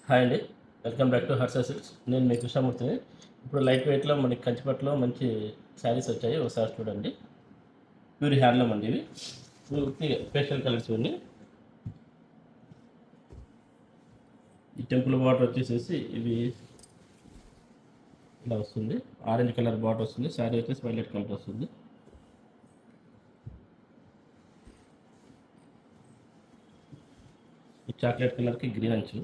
Hi అండి. Welcome back to Harsha silks. నేను మీ కృష్ణమూర్తిని. ఇప్పుడు లైట్ వెయిట్‌లో మనకి కంచిపట్టులో మంచి శారీస్ వచ్చాయి. ఒకసారి చూడండి. ప్యూర్ హ్యాండ్లూమ్ అండి ఇవి. పూర్తిగా పేస్టల్ కలర్స్ ఇవన్నీ. ఈ టెంపుల్ బార్డర్ వచ్చేసేసి ఇవి ఇలా వస్తుంది. ఆరెంజ్ కలర్ బార్డర్ వస్తుంది. శారీ వచ్చేసి వైలెట్ కలర్ వస్తుంది. ఈ చాక్లెట్ కలర్కి గ్రీన్ అంచు.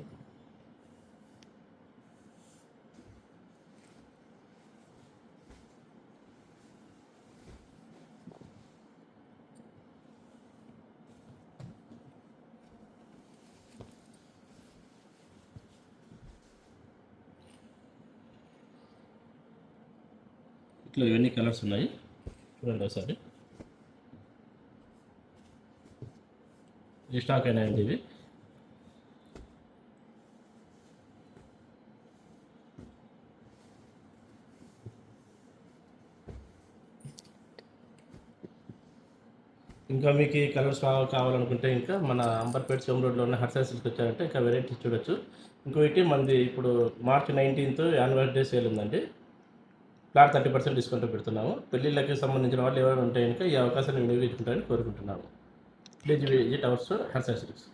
ఇట్లా ఇవన్నీ కలర్స్ ఉన్నాయి. చూడండి ఒకసారి. స్టాక్ అయినాయండి ఇవి. ఇంకా మీకు ఈ కలర్స్ కావాలనుకుంటే ఇంకా మన అంబర్పేట సోమ్ రోడ్లో ఉన్న హర్ష సిల్క్ వచ్చారంటే ఇంకా వెరైటీస్ చూడొచ్చు. ఇంకోటి మనది ఇప్పుడు మార్చ్ 19th యానివర్సరీ సేల్ ఉందండి. ఫ్లాట్ 30% డిస్కౌంట్ పెడుతున్నాము. పెళ్ళిళ్ళకి సంబంధించిన వాళ్ళు ఎవరైనా ఉంటే కనుక ఈ అవకాశాన్ని వినియోగించుకుంటారని కోరుకుంటున్నాము. Please visit our store Harsha silks.